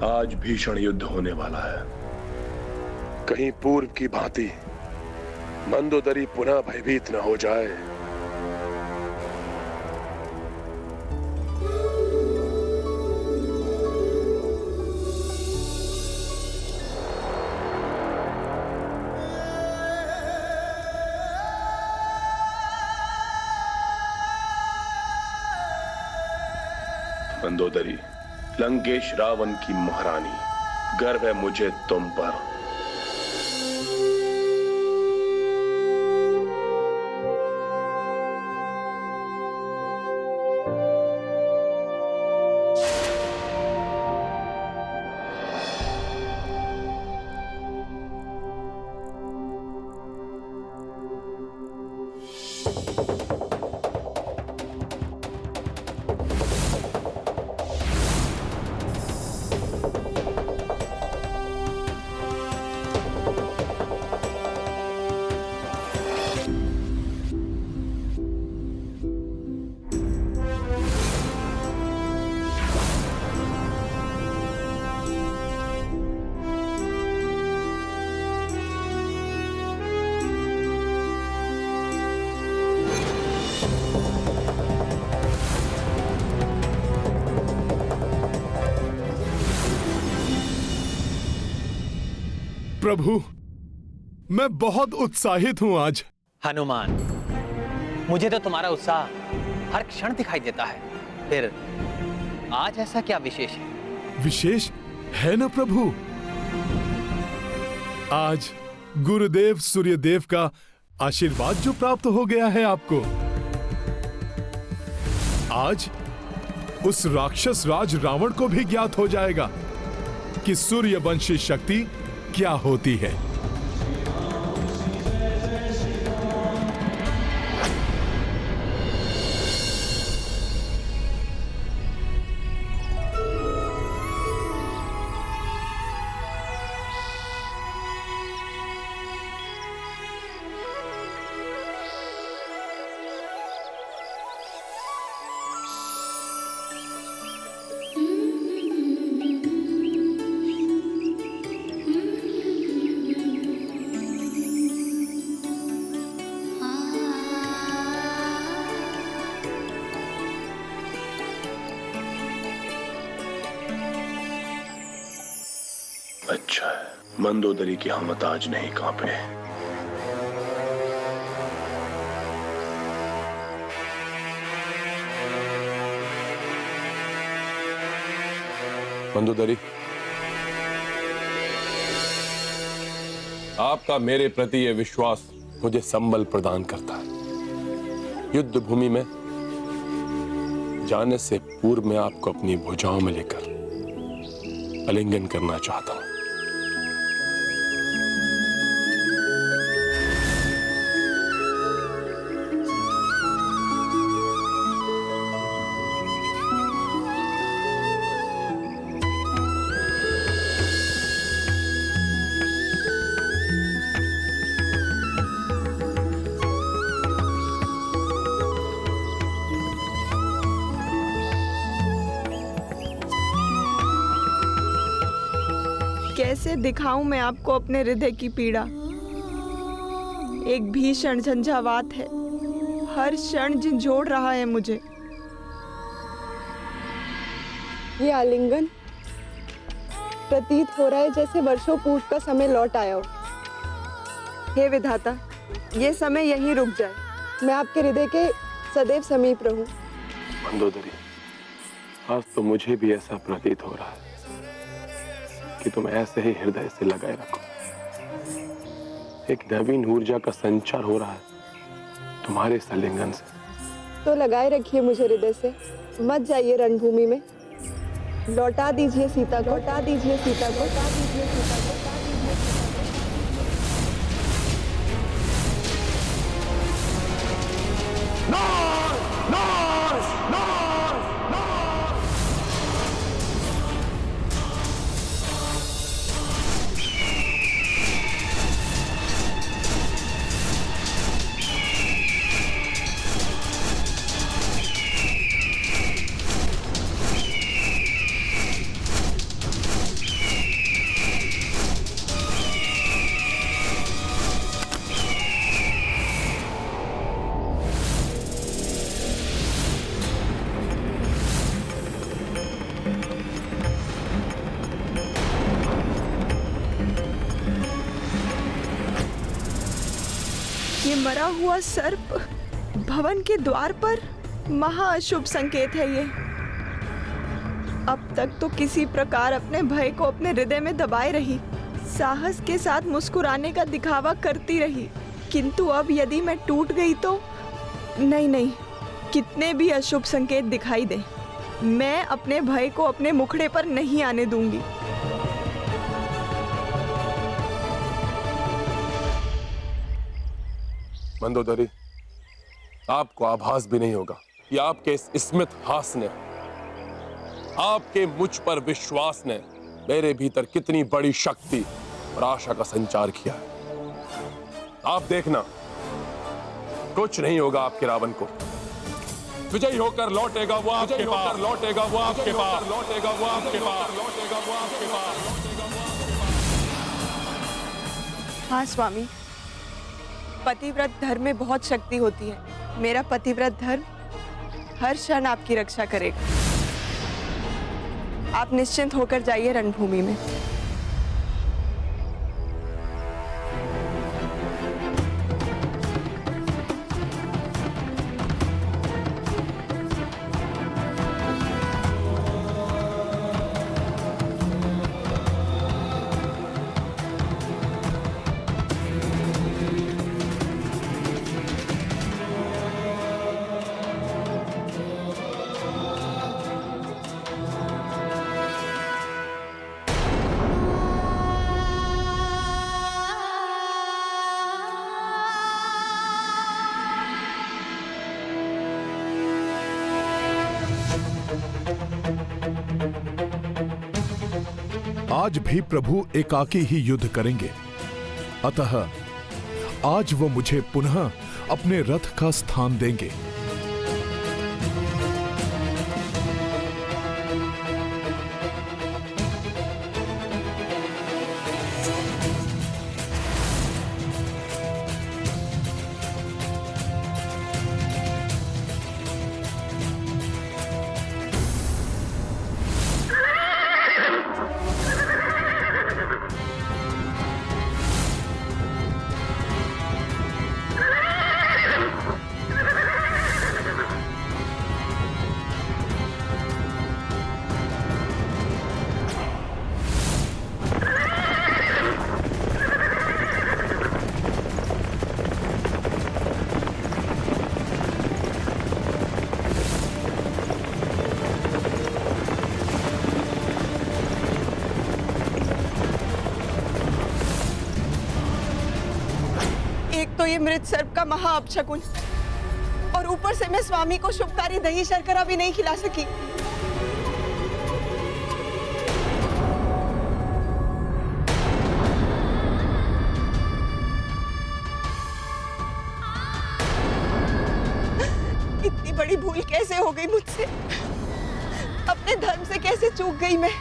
आज भीषण युद्ध होने वाला है। कहीं पूर्व की भांति मंदोदरी पुनः भयभीत न हो जाए। मंदोदरी, लंकेश रावण की महारानी, गर्व है मुझे तुम पर। प्रभु, मैं बहुत उत्साहित हूं आज। हनुमान, मुझे तो तुम्हारा उत्साह हर क्षण दिखाई देता है। फिर आज ऐसा क्या विशेष है? विशेष है ना प्रभु? आज गुरुदेव सूर्यदेव का आशीर्वाद जो प्राप्त हो गया है आपको। आज उस राक्षस राज रावण को भी ज्ञात हो जाएगा कि सूर्यवंशी शक्ति क्या होती है। अच्छा है, मंदोदरी की हमत आज नहीं कांपे। मंदोदरी, आपका मेरे प्रति यह विश्वास मुझे संबल प्रदान करता है। युद्ध भूमि में जाने से पूर्व मैं आपको अपनी भुजाओं में लेकर आलिंगन करना चाहता हूं। कैसे दिखाऊं मैं आपको अपने हृदय की पीड़ा। एक भीषण झंझावात है, हर क्षण झंझोड़ रहा है मुझे। ये आलिंगन प्रतीत हो रहा है जैसे वर्षों पूर्व का समय लौट आया हो। हे विधाता, ये समय यहीं रुक जाए। मैं आपके हृदय के सदैव समीप रहूं। मंदोदरी, आज तो मुझे भी ऐसा प्रतीत हो रहा है कि तुम ऐसे ही हृदय से लगाए रखो। एक नवीन ऊर्जा का संचार हो रहा है तुम्हारे इस आलिंगन से। तो लगाए रखिए मुझे हृदय से, मत जाइए रणभूमि में। लौटा दीजिए सीता को, लौटा दीजिए सीता को, लौटा दीजिए सीता को। ये मरा हुआ सर्प भवन के द्वार पर महाअशुभ संकेत है ये। अब तक तो किसी प्रकार अपने भय को अपने हृदय में दबाए रही, साहस के साथ मुस्कुराने का दिखावा करती रही, किंतु अब यदि मैं टूट गई तो नहीं, कितने भी अशुभ संकेत दिखाई दे, मैं अपने भय को अपने मुखड़े पर नहीं आने दूंगी। मंदोदरी, आपको आभास भी नहीं होगा कि आपके इस स्मित हास ने, आपके मुझ पर विश्वास ने मेरे भीतर कितनी बड़ी शक्ति और आशा का संचार किया है। आप देखना, कुछ नहीं होगा आपके रावण को। विजयी होकर लौटेगा वो आपके पास, लौटेगा वो आपके पास, लौटेगा वो आपके पास, लौटेगा वो आपके पास। हाँ स्वामी, पतिव्रत धर्म में बहुत शक्ति होती है। मेरा पतिव्रत धर्म हर क्षण आपकी रक्षा करेगा। आप निश्चिंत होकर जाइए रणभूमि में। आज भी प्रभु एकाकी ही युद्ध करेंगे, अतः आज वो मुझे पुनः अपने रथ का स्थान देंगे। तो ये मृत सर्प का महा अपशकुन, और ऊपर से मैं स्वामी को शुभकारी दही शर्करा भी नहीं खिला सकी। इतनी बड़ी भूल कैसे हो गई मुझसे? अपने धर्म से कैसे चूक गई मैं?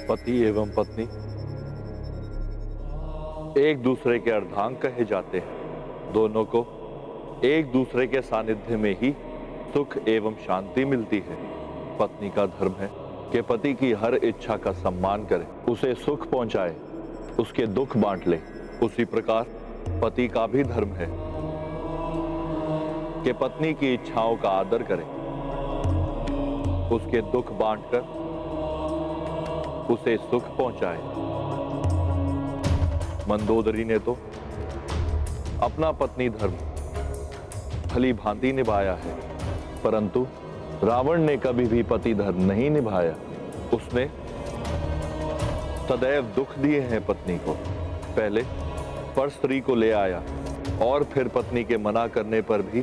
पति एवं पत्नी एक दूसरे के अर्धांग कहे जाते हैं। दोनों को एक दूसरे के सानिध्य में ही सुख एवं शांति मिलती है। पत्नी का धर्म है कि पति की हर इच्छा का सम्मान करे, उसे सुख पहुंचाए, उसके दुख बांट ले। उसी प्रकार पति का भी धर्म है कि पत्नी की इच्छाओं का आदर करे, उसके दुख बांटकर उसे सुख पहुंचाए। मंदोदरी ने तो अपना पत्नी धर्म भली भांति निभाया है, परंतु रावण ने कभी भी पति धर्म नहीं निभाया। उसने सदैव दुख दिए हैं पत्नी को। पहले पर स्त्री को ले आया और फिर पत्नी के मना करने पर भी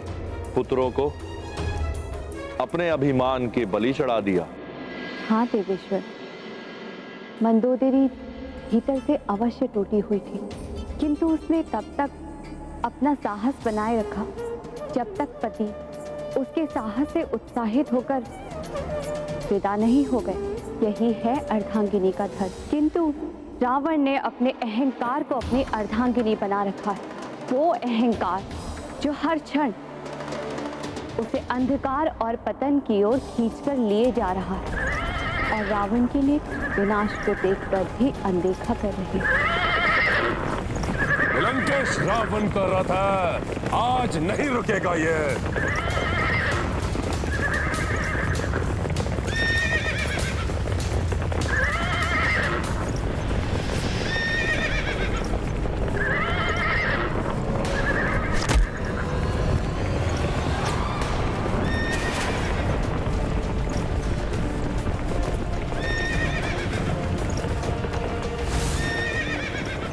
पुत्रों को अपने अभिमान के बलि चढ़ा दिया। हाँ देवेश्वर, मंदोदरी भीतर से अवश्य टूटी हुई थी, किंतु उसने तब तक अपना साहस बनाए रखा जब तक पति उसके साहस से उत्साहित होकर विदा नहीं हो गए। यही है अर्धांगिनी का धर्म। किंतु रावण ने अपने अहंकार को अपनी अर्धांगिनी बना रखा है। वो अहंकार जो हर क्षण उसे अंधकार और पतन की ओर खींचकर लिए जा रहा है और रावण के लिए विनाश को देखकर भी अनदेखा कर रही है। लंकेश रावण का रथ है, आज नहीं रुकेगा ये।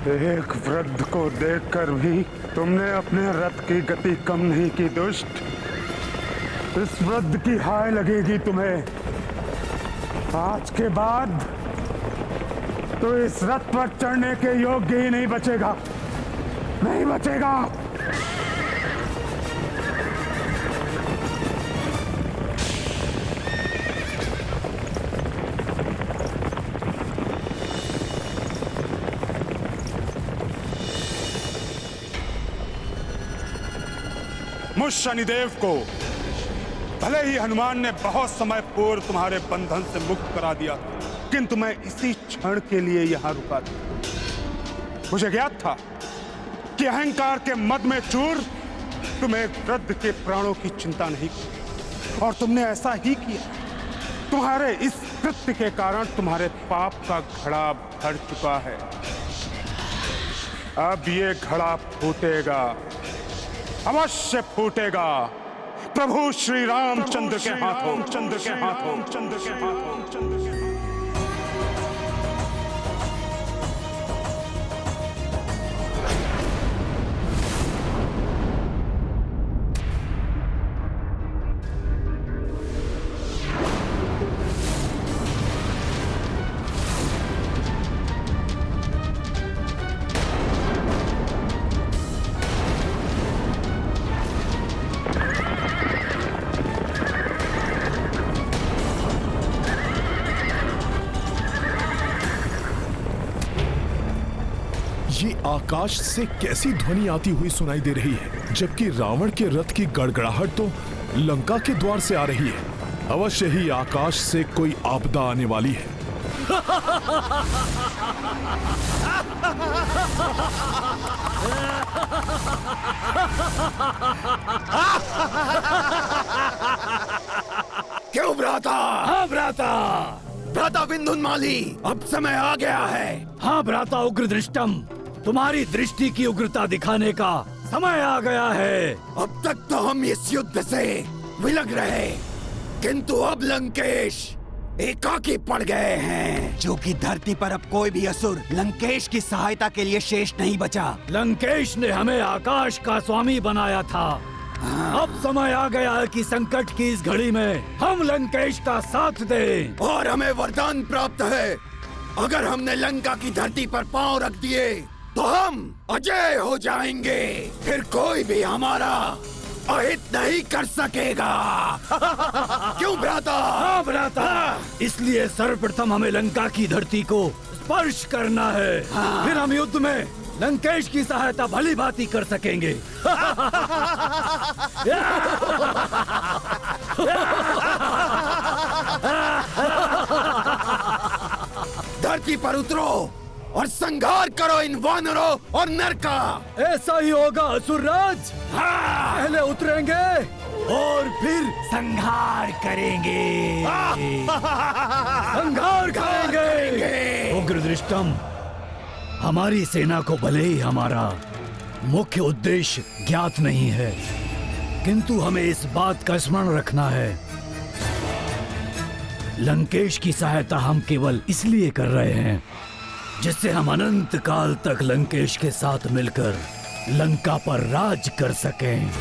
एक वृद्ध को देखकर भी तुमने अपने रथ की गति कम नहीं की दुष्ट। इस वृद्ध की हाय लगेगी तुम्हें। आज के बाद तो इस रथ पर चढ़ने के योग्य ही नहीं बचेगा, नहीं बचेगा। मुझ शनिदेव को भले ही हनुमान ने बहुत समय पूर्व तुम्हारे बंधन से मुक्त करा दिया, किंतु मैं इसी क्षण के लिए यहां रुका था। मुझे ज्ञात था कि अहंकार के मद में चूर तुम एक वृद्ध के प्राणों की चिंता नहीं की, और तुमने ऐसा ही किया। तुम्हारे इस कृत्य के कारण तुम्हारे पाप का घड़ा भर चुका है। अब ये घड़ा फूटेगा, अवश्य फूटेगा। प्रभु श्री रामचंद्र के हाथों, चंद्र के हाथों, चंद्र के हाथों, चंद्र के हाथों। ये आकाश से कैसी ध्वनि आती हुई सुनाई दे रही है, जबकि रावण के रथ की गड़गड़ाहट तो लंका के द्वार से आ रही है। अवश्य ही आकाश से कोई आपदा आने वाली है। क्यों भ्राता? हाँ भ्राता, भ्राता विंधुनमाली, अब समय आ गया है। हाँ भ्राता उग्र दृष्टम, तुम्हारी दृष्टि की उग्रता दिखाने का समय आ गया है। अब तक तो हम इस युद्ध से विलग रहे, किंतु अब लंकेश एकाकी पड़ गए हैं। जो कि धरती पर अब कोई भी असुर लंकेश की सहायता के लिए शेष नहीं बचा। लंकेश ने हमें आकाश का स्वामी बनाया था। अब समय आ गया है कि संकट की इस घड़ी में हम लंकेश का साथ दें। और हमें वरदान प्राप्त है, अगर हमने लंका की धरती पर पांव रख दिए तो हम अजय हो जाएंगे, फिर कोई भी हमारा अहित नहीं कर सकेगा। क्यों भ्राता? हाँ भ्राता, इसलिए सर्वप्रथम हमें लंका की धरती को स्पर्श करना है। फिर हम युद्ध में लंकेश की सहायता भली भांति कर सकेंगे। धरती पर उतरो और संहार करो इन वानरों और नर का। ऐसा ही होगा असुरराज। पहले उतरेंगे और फिर संहार करेंगे। संहार करेंगे। उग्र दृष्टम, हमारी सेना को भले ही हमारा मुख्य उद्देश्य ज्ञात नहीं है, किंतु हमें इस बात का स्मरण रखना है, लंकेश की सहायता हम केवल इसलिए कर रहे हैं जिससे हम अनंत काल तक लंकेश के साथ मिलकर लंका पर राज कर सकें।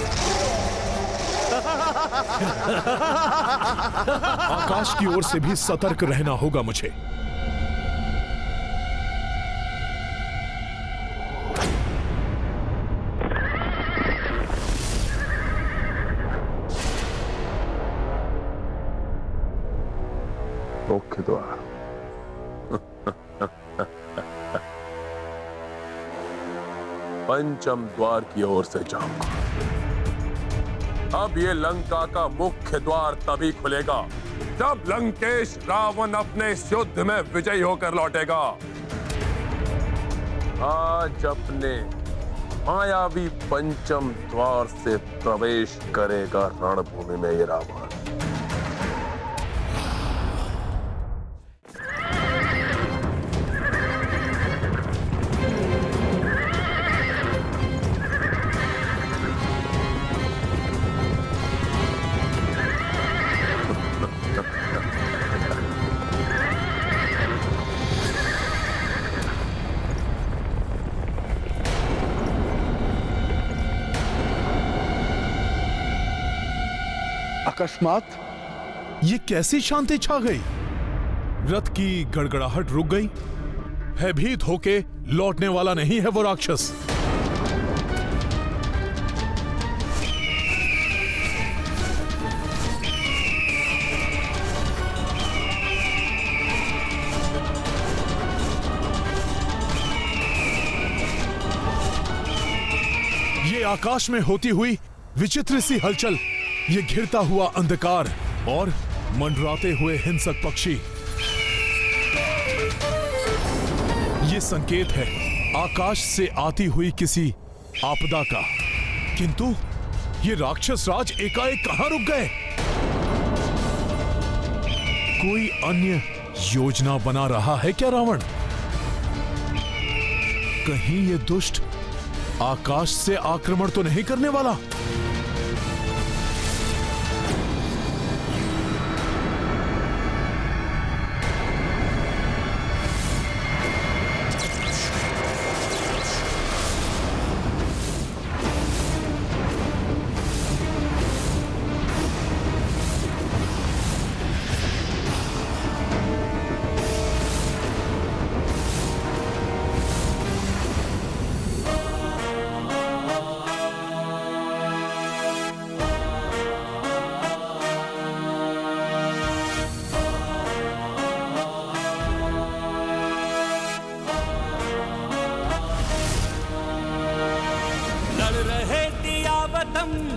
आकाश की ओर से भी सतर्क रहना होगा मुझे। मुख्य द्वार। पंचम द्वार की ओर से जाऊंगा। अब ये लंका का मुख्य द्वार तभी खुलेगा जब लंकेश रावण अपने इस युद्ध में विजयी होकर लौटेगा। आज अपने मायावी पंचम द्वार से प्रवेश करेगा रणभूमि में ये रावण। अकस्मात ये कैसी शांति छा गई? रथ की गड़गड़ाहट रुक गई। भयभीत होके लौटने वाला नहीं है वो राक्षस। ये आकाश में होती हुई विचित्र सी हलचल, ये घिरता हुआ अंधकार और मंडराते हुए हिंसक पक्षी, ये संकेत है आकाश से आती हुई किसी आपदा का। किंतु ये राक्षस राज एकाएक कहां रुक गए? कोई अन्य योजना बना रहा है क्या रावण? कहीं ये दुष्ट आकाश से आक्रमण तो नहीं करने वाला?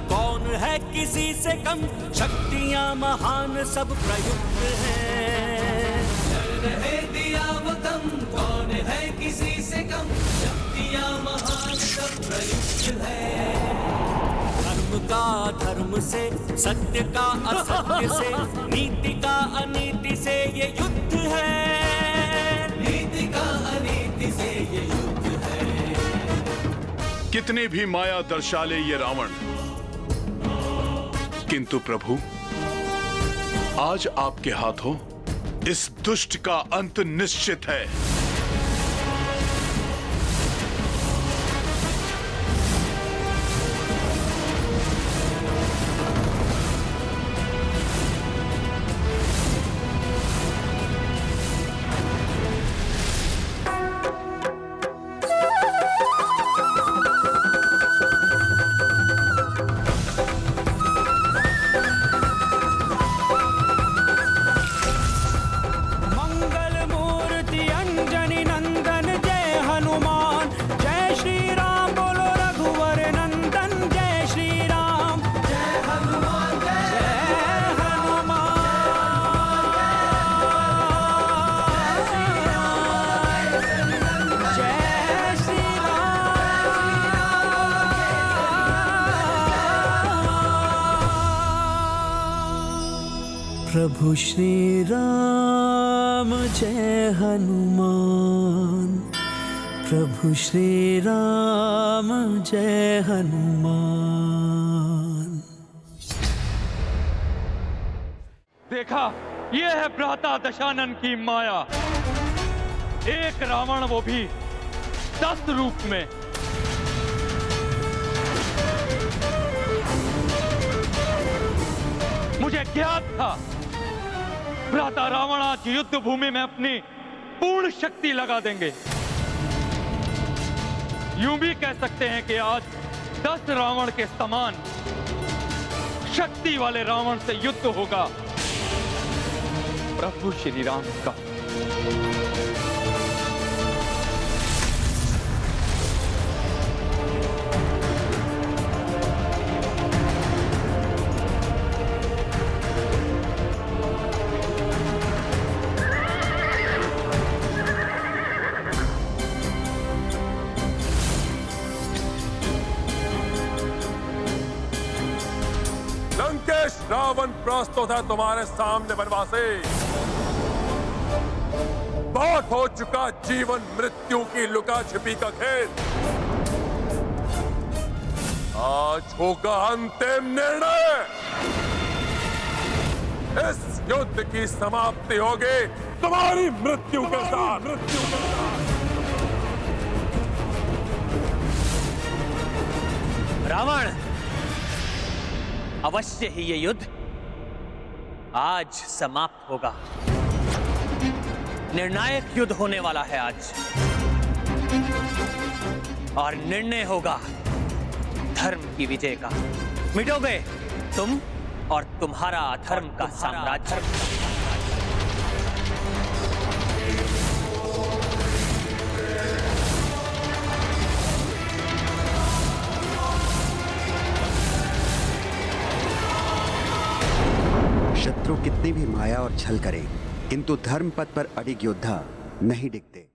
कौन है किसी से कम, शक्तियां महान सब प्रयुक्त हैं। चल रहे दियावतम, कौन है किसी से कम, शक्तियां महान सब प्रयुक्त हैं। धर्म का धर्म से, सत्य का असत्य से, नीति का अनीति से ये युद्ध है। नीति का अनीति से ये युद्ध है। कितनी भी माया दर्शा ले ये रावण, किंतु प्रभु आज आपके हाथों इस दुष्ट का अंत निश्चित है। प्रभु श्री राम जय हनुमान, प्रभु श्री राम जय हनुमान। देखा, ये है भ्राता दशानन की माया। एक रावण, वो भी 10 रूप में। मुझे ज्ञात था भ्राता रावण आज युद्ध भूमि में अपनी पूर्ण शक्ति लगा देंगे। यूं भी कह सकते हैं कि आज 10 रावण के समान शक्ति वाले रावण से युद्ध होगा प्रभु श्री राम का। प्रस्त था तुम्हारे सामने वनवासी। बहुत हो चुका जीवन मृत्यु की लुका छिपी का खेल। आज होगा अंतिम निर्णय। इस युद्ध की समाप्ति होगी तुम्हारी मृत्यु के साथ। रावण, अवश्य ही ये युद्ध आज समाप्त होगा। निर्णायक युद्ध होने वाला है आज, और निर्णय होगा धर्म की विजय का। मिटोगे तुम और तुम्हारा अधर्म का साम्राज्य। शत्रु कितनी भी माया और छल करे, किंतु धर्म पथ पर अडिग योद्धा नहीं डिगते।